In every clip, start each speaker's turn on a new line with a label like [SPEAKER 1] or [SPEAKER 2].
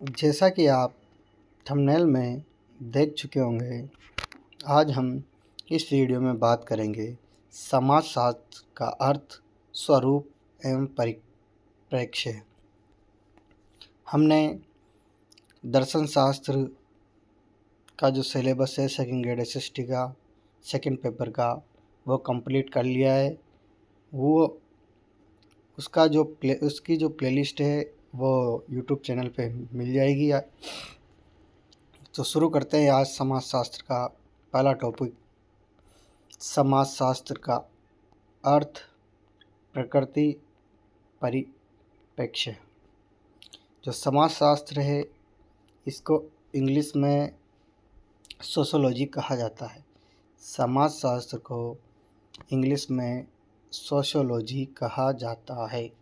[SPEAKER 1] जैसा कि आप थंबनेल में देख चुके होंगे, आज हम इस वीडियो में बात करेंगे समाजशास्त्र का अर्थ, स्वरूप एवं परिप्रेक्ष्य। हमने दर्शन शास्त्र का जो सिलेबस है सेकंड ग्रेड SST का सेकंड पेपर का वो कंप्लीट कर लिया है। उसकी जो प्लेलिस्ट है वो यूट्यूब चैनल पे मिल जाएगी। तो शुरू करते हैं आज समाजशास्त्र का पहला टॉपिक, समाजशास्त्र का अर्थ, प्रकृति, परिप्रेक्ष्य। जो समाजशास्त्र है इसको इंग्लिश में सोशोलॉजी कहा जाता है। समाजशास्त्र को इंग्लिश में सोशियोलॉजी कहा जाता है।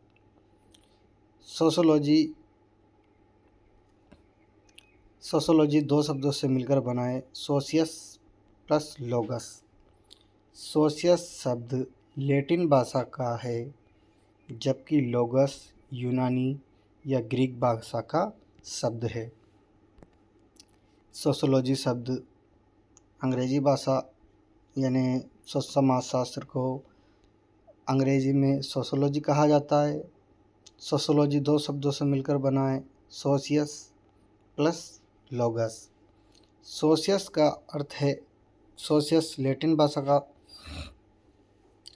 [SPEAKER 1] सोशियोलॉजी दो शब्दों से मिलकर बना है, सोशियस प्लस लोगस। सोशियस शब्द लैटिन भाषा का है, जबकि लोगस यूनानी या ग्रीक भाषा का शब्द है। सोशियोलॉजी शब्द अंग्रेजी भाषा यानी समाजशास्त्र को अंग्रेजी में सोशियोलॉजी कहा जाता है। सोशियोलॉजी दो शब्दों से मिलकर बना है, सोशियस प्लस लोगस। सोशियस का अर्थ है, सोशियस लैटिन भाषा का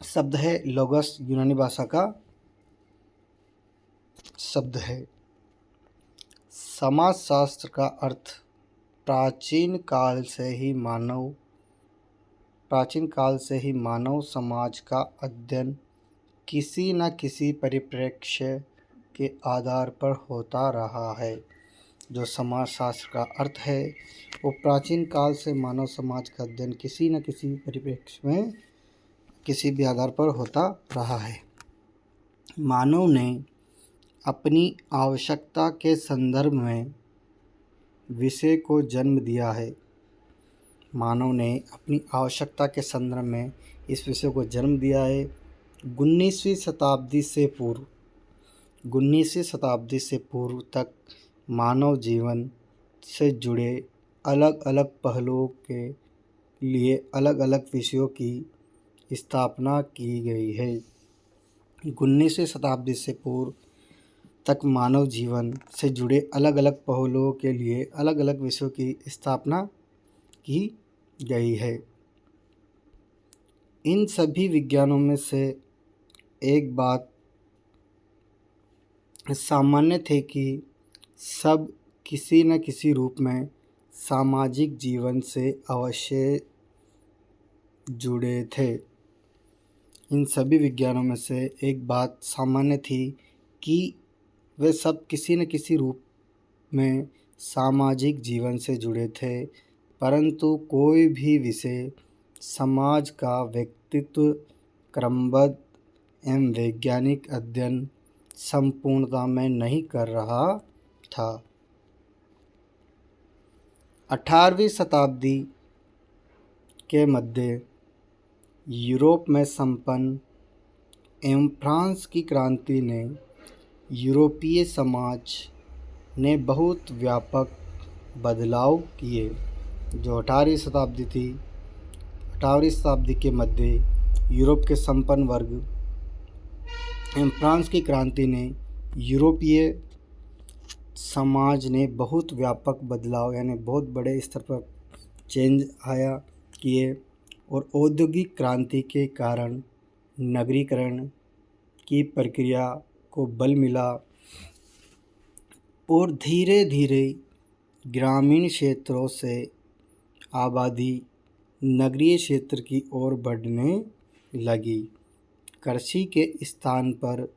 [SPEAKER 1] शब्द है, लोगस यूनानी भाषा का शब्द है। समाजशास्त्र का अर्थ प्राचीन काल से ही मानव समाज का अध्ययन किसी न किसी परिप्रेक्ष्य के आधार पर होता रहा है। जो समाजशास्त्र का अर्थ है वो प्राचीन काल से मानव समाज का अध्ययन किसी न किसी परिप्रेक्ष्य में किसी भी आधार पर होता रहा है। मानव ने अपनी आवश्यकता के संदर्भ में विषय को जन्म दिया है। मानव ने अपनी आवश्यकता के संदर्भ में इस विषय को जन्म दिया है। 19वीं शताब्दी से पूर्व तक मानव जीवन से जुड़े अलग अलग पहलुओं के लिए अलग अलग विषयों की स्थापना की गई है। 19वीं शताब्दी से पूर्व तक मानव जीवन से जुड़े अलग अलग पहलुओं के लिए अलग अलग विषयों की स्थापना की गई है। इन सभी विज्ञानों में से एक बात सामान्य थे कि सब किसी न किसी रूप में सामाजिक जीवन से अवश्य जुड़े थे। इन सभी विज्ञानों में से एक बात सामान्य थी कि वे सब किसी न किसी रूप में सामाजिक जीवन से जुड़े थे, परंतु कोई भी विषय समाज का व्यक्तित्व क्रमबद्ध एवं वैज्ञानिक अध्ययन संपूर्णता में नहीं कर रहा था। 18वीं शताब्दी के मध्य यूरोप में संपन्न एवं फ्रांस की क्रांति ने यूरोपीय समाज ने बहुत व्यापक बदलाव किए। जो 18वीं शताब्दी के मध्य यूरोप के संपन्न वर्ग एवं फ्रांस की क्रांति ने यूरोपीय समाज ने बहुत व्यापक बदलाव यानी बहुत बड़े स्तर पर चेंज किए और औद्योगिक क्रांति के कारण नगरीकरण की प्रक्रिया को बल मिला और धीरे धीरे ग्रामीण क्षेत्रों से आबादी नगरीय क्षेत्र की ओर बढ़ने लगी। कृषि के स्थान पर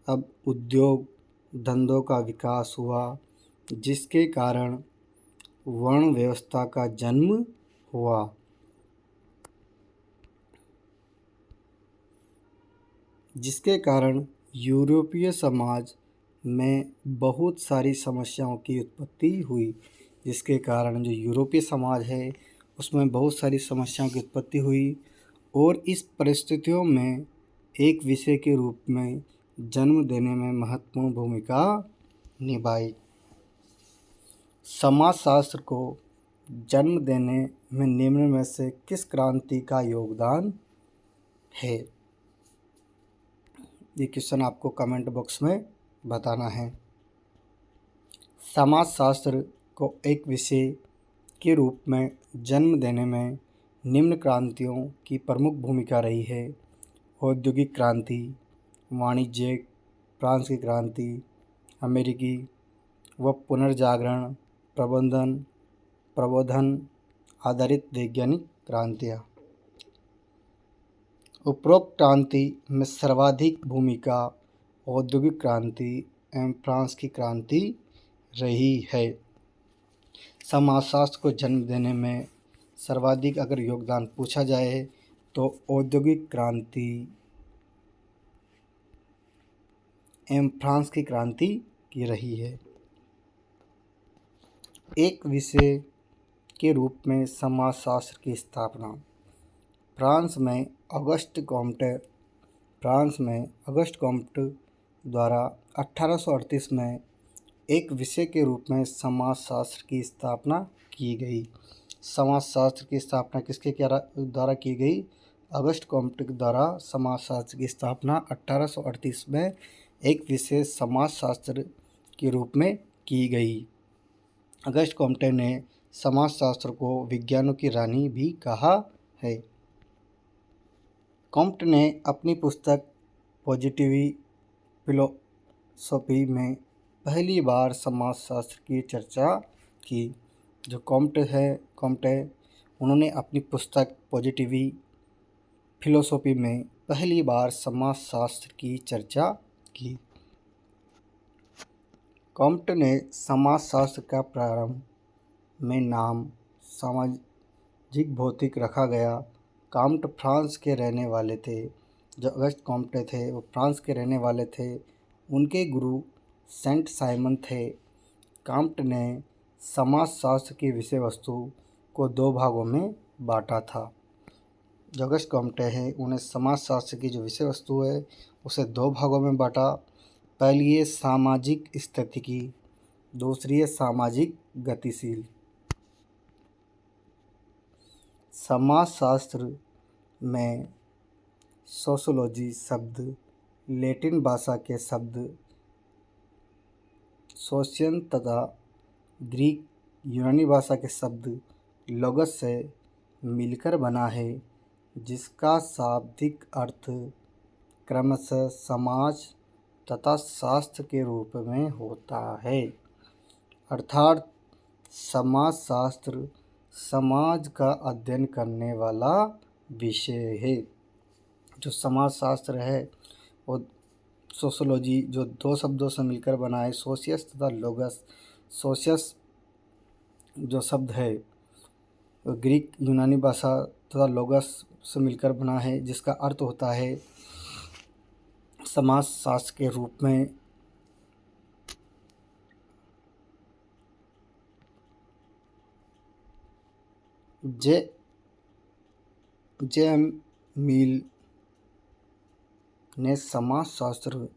[SPEAKER 1] अब उद्योग धंधों का विकास हुआ, जिसके कारण वर्ण व्यवस्था का जन्म हुआ। जिसके कारण यूरोपीय समाज में बहुत सारी समस्याओं की उत्पत्ति हुई। जिसके कारण जो यूरोपीय समाज है उसमें बहुत सारी समस्याओं की उत्पत्ति हुई और इस परिस्थितियों में एक विषय के रूप में जन्म देने में महत्वपूर्ण भूमिका निभाई। समाजशास्त्र को जन्म देने में निम्न में से किस क्रांति का योगदान है? ये क्वेश्चन आपको कमेंट बॉक्स में बताना है। समाजशास्त्र को एक विषय के रूप में जन्म देने में निम्न क्रांतियों की प्रमुख भूमिका रही है: औद्योगिक क्रांति, वाणिज्यिक, फ्रांस की क्रांति, अमेरिकी व पुनर्जागरण, प्रबोधन आधारित वैज्ञानिक क्रांतियाँ। उपरोक्त क्रांति में सर्वाधिक भूमिका औद्योगिक क्रांति एवं फ्रांस की क्रांति रही है। समाजशास्त्र को जन्म देने में सर्वाधिक अगर योगदान पूछा जाए तो औद्योगिक क्रांति एवं फ्रांस की क्रांति की रही है। एक विषय के रूप में समाजशास्त्र की स्थापना। फ्रांस में अगस्त कॉम्टे द्वारा 1838 में एक विषय के रूप में समाजशास्त्र की स्थापना की गई। समाजशास्त्र की स्थापना किसके द्वारा की गई? अगस्त कॉम्टे द्वारा समाजशास्त्र की स्थापना 1838 में एक विषय समाजशास्त्र के रूप में की गई। अगस्त कॉम्टे ने समाजशास्त्र को विज्ञानों की रानी भी कहा है। कॉम्टे ने अपनी पुस्तक पॉजिटिव फिलोसॉफी में पहली बार समाजशास्त्र की चर्चा की। जो कॉम्टे उन्होंने अपनी पुस्तक पॉजिटिव फिलोसॉफी में पहली बार समाजशास्त्र की चर्चा की। कॉम्टे ने समाजशास्त्र का प्रारंभ में नाम सामाजिक भौतिक रखा गया। कॉम्टे फ्रांस के रहने वाले थे। जो अगस्त कॉम्टे थे वो फ्रांस के रहने वाले थे। उनके गुरु सेंट साइमन थे। कॉम्टे ने समाजशास्त्र की विषय वस्तु को दो भागों में बांटा था। जो अगस्त कॉम्टे हैं उन्हें समाजशास्त्र की जो विषय वस्तु है उसे दो भागों में बांटा। पहली है सामाजिक स्थितिकी, दूसरी है सामाजिक गतिशील। समाजशास्त्र में सोशियोलॉजी शब्द लैटिन भाषा के शब्द सोशियन तथा ग्रीक यूनानी भाषा के शब्द लोगस से मिलकर बना है, जिसका शाब्दिक अर्थ क्रमशः समाज तथा शास्त्र के रूप में होता है। अर्थात समाजशास्त्र समाज का अध्ययन करने वाला विषय है। जो समाजशास्त्र है वो सोशियोलॉजी जो दो शब्दों से मिलकर बना है, सोशियस तथा लोगस। सोशियस जो शब्द है वो ग्रीक यूनानी भाषा तथा लोगस से मिलकर बना है, जिसका अर्थ होता है समाजशास्त्र के रूप में। जे मिल ने समाजशास्त्र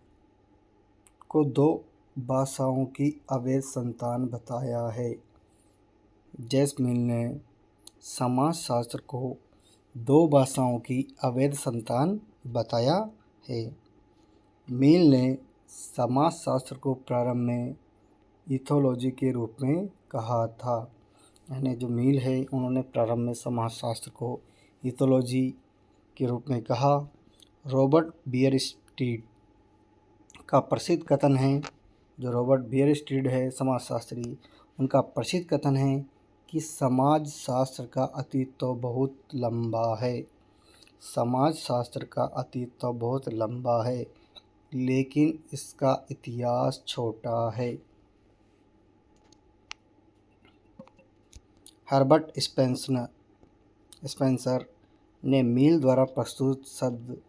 [SPEAKER 1] को दो भाषाओं की अवैध संतान बताया है। जेम्स मिल ने समाजशास्त्र को दो भाषाओं की अवैध संतान बताया है। मिल ने समाजशास्त्र को प्रारंभ में इथोलॉजी के रूप में कहा था। यानी जो मिल है उन्होंने प्रारंभ में समाजशास्त्र को इथोलॉजी के रूप में कहा। रॉबर्ट बियरस्टीड का प्रसिद्ध कथन है, जो रॉबर्ट बियरस्टीड है समाजशास्त्री, उनका प्रसिद्ध कथन है कि समाजशास्त्र का अतीत तो बहुत लंबा है। समाजशास्त्र का अतीत तो बहुत लंबा है, लेकिन इसका इतिहास छोटा है। हर्बर्ट स्पेंसर ने मिल द्वारा प्रस्तुत शब्द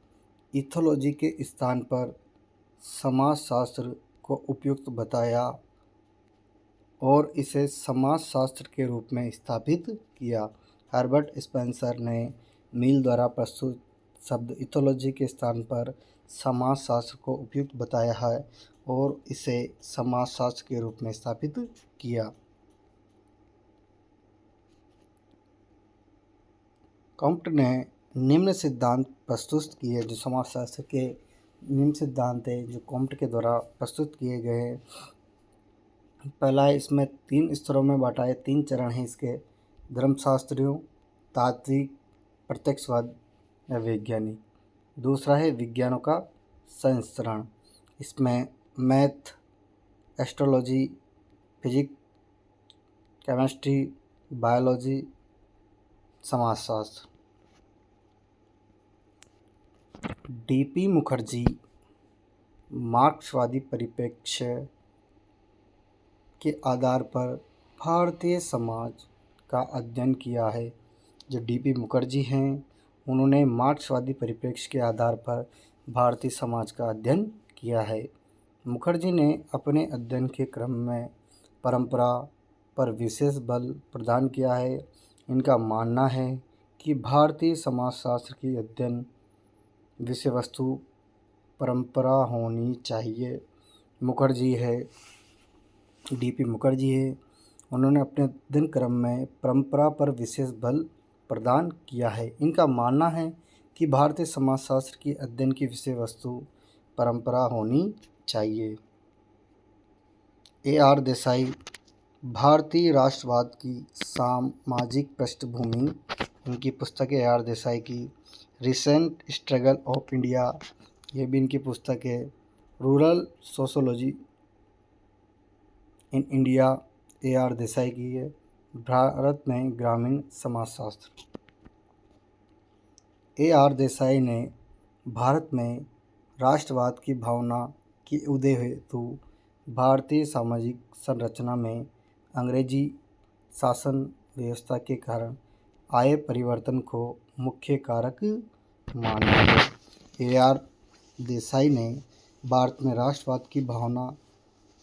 [SPEAKER 1] इथोलॉजी के स्थान पर समाजशास्त्र को उपयुक्त बताया और इसे समाजशास्त्र के रूप में स्थापित किया। हर्बर्ट स्पेंसर ने मिल द्वारा प्रस्तुत शब्द इथोलॉजी के स्थान पर समाजशास्त्र को उपयुक्त बताया है और इसे समाजशास्त्र के रूप में स्थापित किया। कॉम्ट ने निम्न सिद्धांत प्रस्तुत किए, जो समाजशास्त्र के निम्न सिद्धांत है जो कॉम्ट के द्वारा प्रस्तुत किए गए हैं। पहला है, इसमें 3 स्तरों में बांटा है, 3 चरण हैं इसके: धर्मशास्त्रियों, तात्विक, प्रत्यक्षवाद या वैज्ञानिक। दूसरा है विज्ञानों का संस्करण, इसमें math, astrology, physics, chemistry, biology, समाजशास्त्र। डीपी मुखर्जी मार्क्सवादी परिप्रेक्ष्य के आधार पर भारतीय समाज का अध्ययन किया है। जो डीपी मुखर्जी हैं, उन्होंने मार्क्सवादी परिप्रेक्ष्य के आधार पर भारतीय समाज का अध्ययन किया है। मुखर्जी ने अपने अध्ययन के क्रम में परंपरा पर विशेष बल प्रदान किया है। इनका मानना है कि भारतीय समाजशास्त्र की अध्ययन विषय वस्तु परंपरा होनी चाहिए। मुखर्जी है, डीपी मुखर्जी है, उन्होंने अपने अध्ययन क्रम में परंपरा पर विशेष बल प्रदान किया है। इनका मानना है कि भारतीय समाजशास्त्र की अध्ययन की विषय वस्तु परंपरा होनी चाहिए। AR देसाई भारतीय राष्ट्रवाद की सामाजिक पृष्ठभूमि, इनकी पुस्तक है AR देसाई की रिसेंट स्ट्रगल ऑफ इंडिया, ये भी इनकी पुस्तक है। Rural sociology in India, AR Desai की है। भारत में ग्रामीण समाजशास्त्र, AR देसाई ने भारत में राष्ट्रवाद की भावना की उदय हेतु भारतीय सामाजिक संरचना में अंग्रेजी शासन व्यवस्था के कारण आए परिवर्तन को मुख्य कारक माना है। AR देसाई ने भारत में राष्ट्रवाद की भावना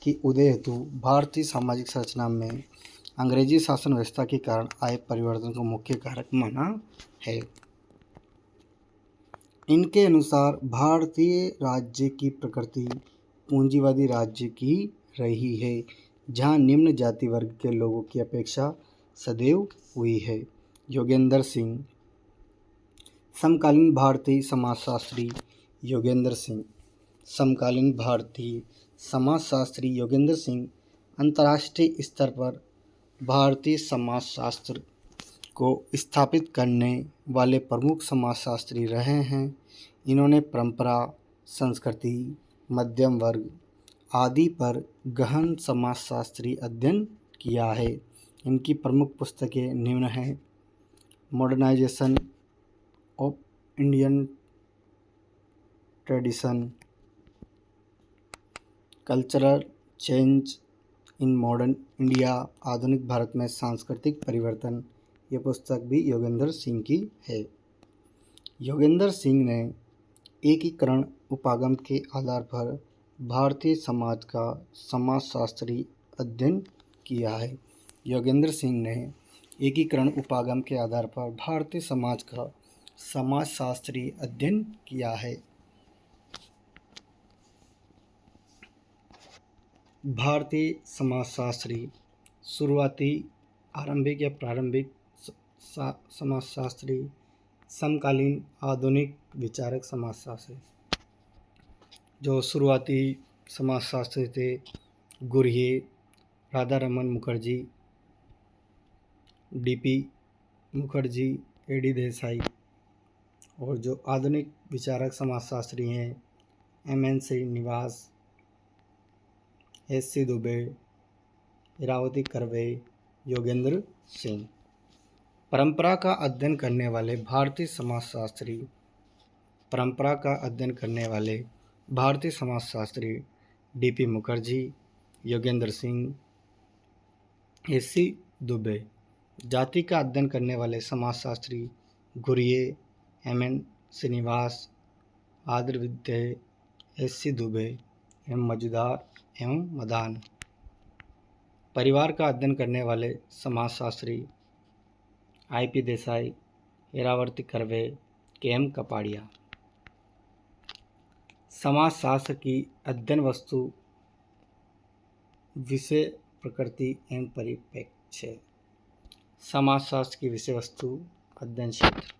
[SPEAKER 1] की उदय हेतु भारतीय सामाजिक संरचना में अंग्रेजी शासन व्यवस्था के कारण आए परिवर्तन को मुख्य कारक माना है। इनके अनुसार भारतीय राज्य की प्रकृति पूंजीवादी राज्य की रही है, जहां निम्न जाति वर्ग के लोगों की अपेक्षा सदैव हुई है। योगेंद्र सिंह समकालीन भारतीय समाजशास्त्री, योगेंद्र सिंह समकालीन भारतीय समाजशास्त्री योगेंद्र सिंह अंतर्राष्ट्रीय स्तर पर भारतीय समाजशास्त्र को स्थापित करने वाले प्रमुख समाजशास्त्री रहे हैं। इन्होंने परंपरा, संस्कृति, मध्यम वर्ग आदि पर गहन समाजशास्त्री अध्ययन किया है। इनकी प्रमुख पुस्तकें निम्न हैं: modernisation of Indian tradition, cultural change in modern India, आधुनिक भारत में सांस्कृतिक परिवर्तन। ये पुस्तक भी योगेंद्र सिंह की है। योगेंद्र सिंह ने एकीकरण उपागम के आधार पर भारतीय समाज का समाजशास्त्री अध्ययन किया है। योगेंद्र सिंह ने एकीकरण उपागम के आधार पर भारतीय समाज का समाजशास्त्री अध्ययन किया है। भारतीय समाजशास्त्री शुरुआती, आरंभिक या प्रारंभिक समाजशास्त्री, समकालीन, आधुनिक विचारक समाजशास्त्री। जो शुरुआती समाजशास्त्री थे, गुरहे, राधा रमन मुखर्जी, डीपी मुखर्जी, AD देसाई। और जो आधुनिक विचारक समाजशास्त्री हैं, MN श्रीनिवास, SC दुबे, इरावती कर्वे, योगेंद्र सिंह। परंपरा का अध्ययन करने वाले भारतीय समाजशास्त्री, परंपरा का अध्ययन करने वाले भारतीय समाजशास्त्री डीपी मुखर्जी, योगेंद्र सिंह, SC दुबे। जाति का अध्ययन करने वाले समाजशास्त्री गुरये, MN श्रीनिवास, आदर विद्य, SC दुबे एवं मजुदार एवं मदान। परिवार का अध्ययन करने वाले समाजशास्त्री IP देसाई, इरावती कर्वे, KM कपाड़िया। समाजशास्त्र की अध्ययन वस्तु, विषय, प्रकृति एवं परिप्रेक्ष्य। समाजशास्त्र की विषय वस्तु, अध्ययन क्षेत्र।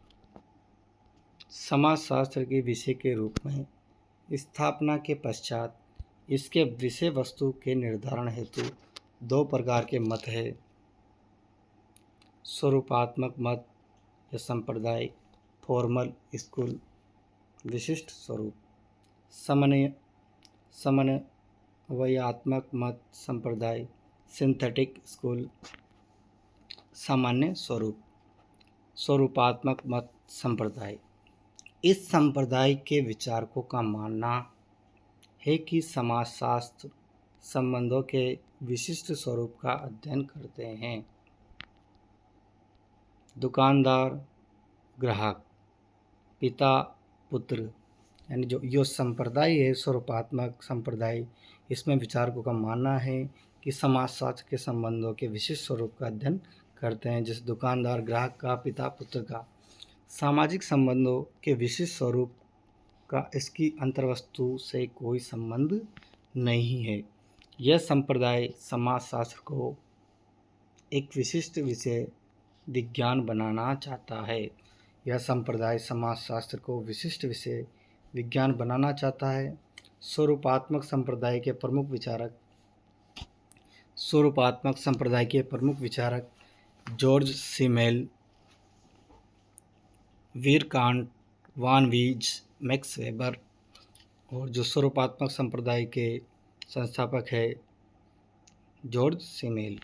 [SPEAKER 1] समाजशास्त्र के विषय के रूप में स्थापना के पश्चात इसके विषय वस्तु के निर्धारण हेतु दो प्रकार के मत हैं। स्वरूपात्मक मत या संप्रदाय, फॉर्मल स्कूल, विशिष्ट स्वरूप। समन्वयात्मक मत संप्रदाय, सिंथेटिक स्कूल, सामान्य स्वरूप। स्वरूपात्मक मत संप्रदाय, इस संप्रदाय के विचारकों का मानना है कि समाजशास्त्र संबंधों के विशिष्ट स्वरूप का अध्ययन करते हैं। दुकानदार ग्राहक, पिता पुत्र, यानी जो संप्रदाय है स्वरूपात्मक संप्रदाय, इसमें विचारकों का मानना है कि समाजशास्त्र के संबंधों के विशिष्ट स्वरूप का अध्ययन करते हैं। जैसे दुकानदार ग्राहक का, पिता पुत्र का। सामाजिक संबंधों के विशिष्ट स्वरूप का इसकी अंतर्वस्तु से कोई संबंध नहीं है। यह संप्रदाय समाजशास्त्र को एक विशिष्ट विषय विज्ञान बनाना चाहता है। यह संप्रदाय समाजशास्त्र को विशिष्ट विषय विज्ञान बनाना चाहता है। स्वरूपात्मक संप्रदाय के प्रमुख विचारक जॉर्ज सिमेल, वीरकांट, वान वीज, मैक्स वेबर, और जो स्वरूपात्मक संप्रदाय के संस्थापक है जॉर्ज सिमेल।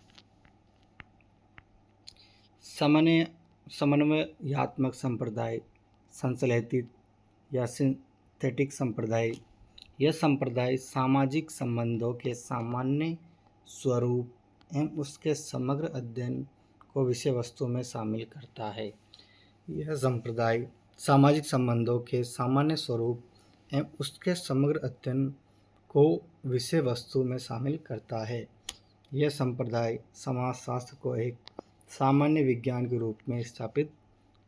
[SPEAKER 1] समन्वयात्मक संप्रदाय, संश्लेषित या सिंथेटिक संप्रदाय, यह संप्रदाय सामाजिक संबंधों के सामान्य स्वरूप एवं उसके समग्र अध्ययन को विषय वस्तु में शामिल करता है। यह संप्रदाय सामाजिक संबंधों के सामान्य स्वरूप एवं उसके समग्र अध्ययन को विषय वस्तु में शामिल करता है। यह संप्रदाय समाजशास्त्र को एक सामान्य विज्ञान के रूप में स्थापित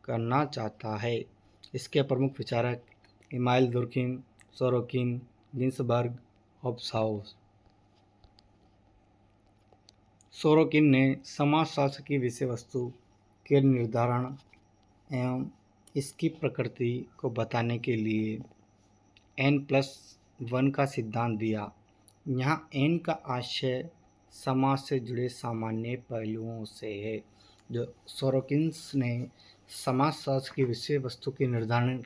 [SPEAKER 1] करना चाहता है। इसके प्रमुख विचारक Emile Durkheim, Sorokin, Ginsberg, Hobhouse. Sorokin ने समाजशास्त्र की विषय वस्तु के निर्धारण एवं इसकी प्रकृति को बताने के लिए N+1 का सिद्धांत दिया। यहाँ N का आशय समाज से जुड़े सामान्य पहलुओं से है। जो सोरोकिन्स ने समाजशास्त्र की विषय वस्तु के निर्धारण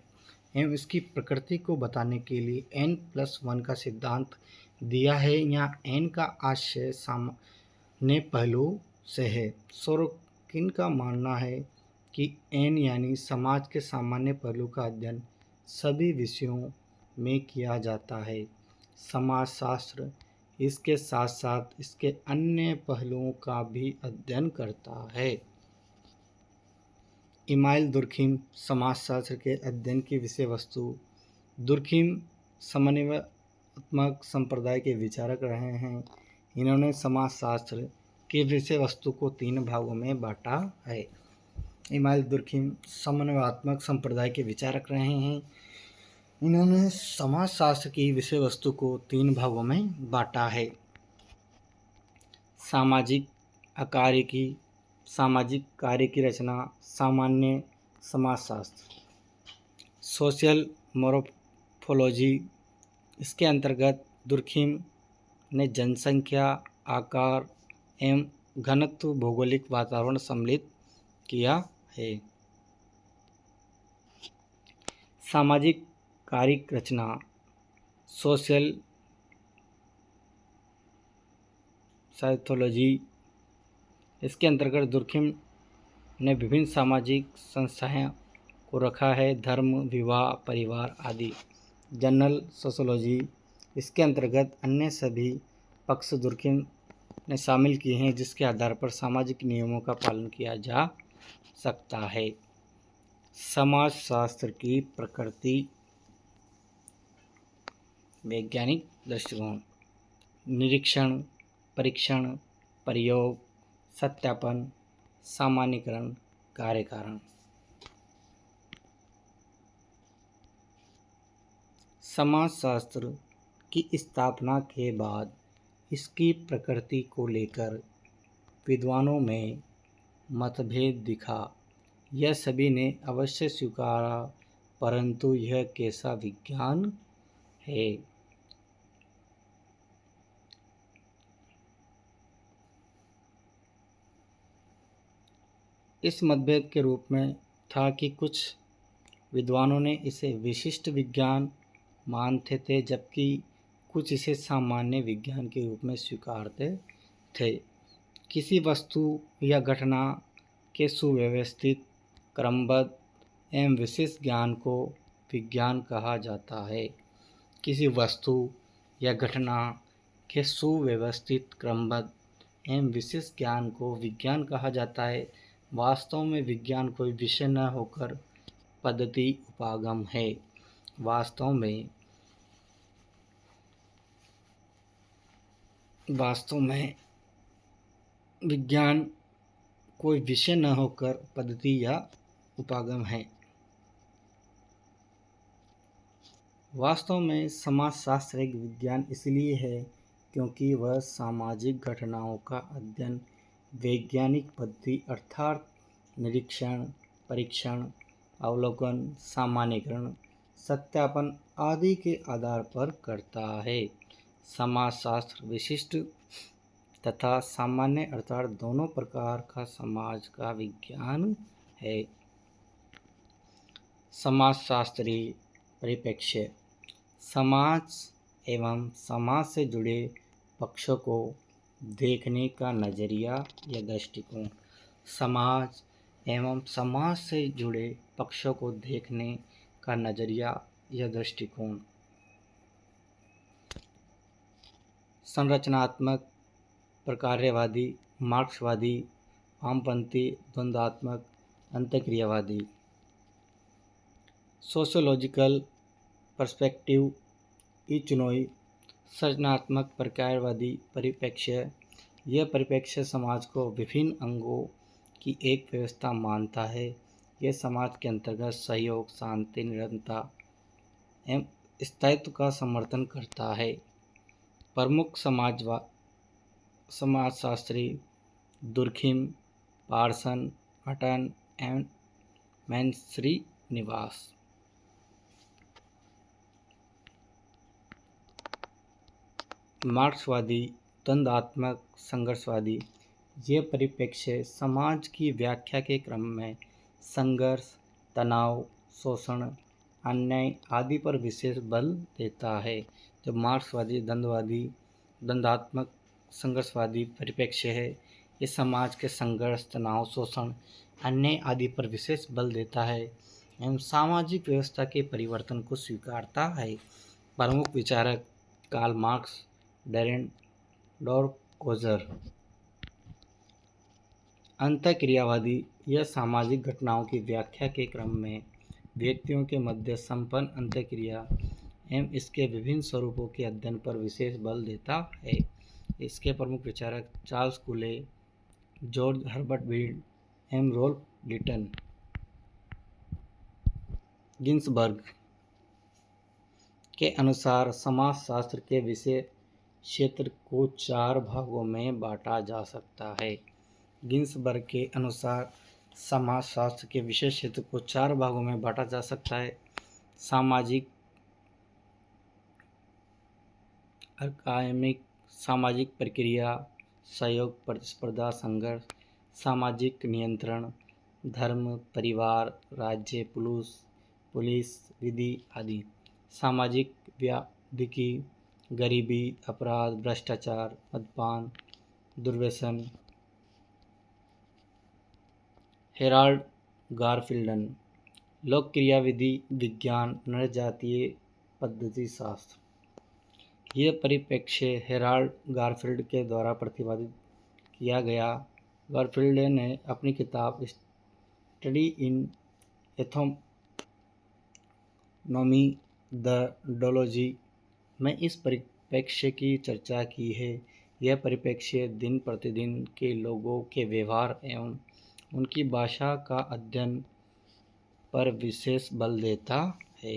[SPEAKER 1] एवं इसकी प्रकृति को बताने के लिए N+1 का सिद्धांत दिया है। यहाँ N का आशय सामान्य पहलुओं से है। सोरोकिन का मानना है कि N यानी समाज के सामान्य पहलू का अध्ययन सभी विषयों में किया जाता है। समाजशास्त्र इसके साथ साथ इसके अन्य पहलुओं का भी अध्ययन करता है। इमाइल दुर्खिम समाजशास्त्र के अध्ययन की विषय वस्तु। दुर्खिम समन्वयात्मक संप्रदाय के विचारक रहे हैं। इन्होंने समाजशास्त्र की विषय वस्तु को 3 भागों में बांटा है। इमाइल दुर्खिम समन्वयात्मक संप्रदाय के विचारक रहे हैं। इन्होंने समाजशास्त्र की विषय वस्तु को 3 भागों में बांटा है। सामाजिक कार्य की रचना, सामान्य समाजशास्त्र। सोशल मोर्फोलॉजी, इसके अंतर्गत दुर्खिम ने जनसंख्या, आकार एवं घनत्व, भौगोलिक वातावरण सम्मिलित किया है। सामाजिक कार्य रचना, सोशल साइकोलॉजी, इसके अंतर्गत दुर्खिम ने विभिन्न सामाजिक संस्थाएं को रखा है, धर्म, विवाह, परिवार आदि। जनरल सोशियोलॉजी, इसके अंतर्गत अन्य सभी पक्ष दुर्खिम ने शामिल किए हैं जिसके आधार पर सामाजिक नियमों का पालन किया जा सकता है। समाजशास्त्र की प्रकृति, वैज्ञानिक दृष्टिकोण, निरीक्षण, परीक्षण, प्रयोग, सत्यापन, सामान्यीकरण, कार्यकारण। समाजशास्त्र की स्थापना के बाद इसकी प्रकृति को लेकर विद्वानों में मतभेद दिखा। यह सभी ने अवश्य स्वीकारा परंतु यह कैसा विज्ञान है। इस मतभेद के रूप में था कि कुछ विद्वानों ने इसे विशिष्ट विज्ञान मानते थे, जबकि कुछ इसे सामान्य विज्ञान के रूप में स्वीकारते थे। किसी वस्तु या घटना के सुव्यवस्थित, क्रमबद्ध एवं विशिष्ट ज्ञान को विज्ञान कहा जाता है। किसी वस्तु या घटना के सुव्यवस्थित, क्रमबद्ध एवं विशिष्ट ज्ञान को विज्ञान कहा जाता है। वास्तव में विज्ञान कोई विषय न होकर पद्धति उपागम है। वास्तव में विज्ञान कोई विषय न होकर पद्धति या उपागम है। वास्तव में समाजशास्त्र एक विज्ञान इसलिए है क्योंकि वह सामाजिक घटनाओं का अध्ययन वैज्ञानिक पद्धति अर्थात निरीक्षण, परीक्षण, अवलोकन, सामान्यीकरण, सत्यापन आदि के आधार पर करता है। समाजशास्त्र विशिष्ट तथा सामान्य अर्थात दोनों प्रकार का समाज का विज्ञान है। समाजशास्त्रीय परिप्रेक्ष्य समाज एवं समाज से जुड़े पक्षों को देखने का नज़रिया या दृष्टिकोण। समाज एवं समाज से जुड़े पक्षों को देखने का नज़रिया या दृष्टिकोण। संरचनात्मक, प्रकार्यवादी, मार्क्सवादी, वामपंथी, द्वंद्वात्मक, अंतःक्रियावादी। सोशियोलॉजिकल पर्सपेक्टिव इचनोई संरचनात्मक प्रकार्यवादी परिप्रेक्ष्य। यह परिप्रेक्ष्य समाज को विभिन्न अंगों की एक व्यवस्था मानता है। यह समाज के अंतर्गत सहयोग, शांति, निरंतरता एवं स्थायित्व का समर्थन करता है। प्रमुख समाजशास्त्री दुर्खिम, पार्सन, हटन एवं श्रीनिवास। मार्क्सवादी, द्वंद्वात्मक, संघर्षवादी। यह परिप्रेक्ष्य समाज की व्याख्या के क्रम में संघर्ष, तनाव, शोषण, अन्याय आदि पर विशेष बल देता है। जो मार्क्सवादी, द्वंद्वात्मक, संघर्षवादी परिप्रेक्ष्य है, ये समाज के संघर्ष, तनाव, शोषण, अन्याय आदि पर विशेष बल देता है एवं सामाजिक व्यवस्था के परिवर्तन को स्वीकारता है। प्रमुख विचारक कार्ल मार्क्स, डैरेन कोजर। अंतःक्रियावादी। यह सामाजिक घटनाओं की व्याख्या के क्रम में व्यक्तियों के मध्य संपन्न अंतःक्रिया एवं इसके विभिन्न स्वरूपों के अध्ययन पर विशेष बल देता है। इसके प्रमुख विचारक चार्ल्स कूले, जॉर्ज हर्बर्ट बीड एवं रोल्फ लिटन। गिन्सबर्ग के अनुसार समाजशास्त्र के विषय क्षेत्र को 4 भागों में बांटा जा सकता है। गिन्सबर्ग के अनुसार समाजशास्त्र के विषय क्षेत्र को 4 भागों में बांटा जा सकता है। सामाजिक, अकादमिक, सामाजिक प्रक्रिया, सहयोग, प्रतिस्पर्धा, संघर्ष, सामाजिक नियंत्रण, धर्म, परिवार, राज्य, पुलिस, विधि आदि। सामाजिक व्याधिकी, गरीबी, अपराध, भ्रष्टाचार, मद्यपान, दुर्व्यसन। हेराल्ड गारफील्डन। लोक क्रियाविधि विज्ञान, नरजातीय पद्धति शास्त्र। यह परिप्रेक्ष्य हेराल्ड गारफील्ड के द्वारा प्रतिपादित किया गया। गारफील्ड ने अपनी किताब स्टडी इन एथनोमी द डोलॉजी में इस परिप्रेक्ष्य की चर्चा की है। यह परिप्रेक्ष्य दिन प्रतिदिन के लोगों के व्यवहार एवं उनकी भाषा का अध्ययन पर विशेष बल देता है।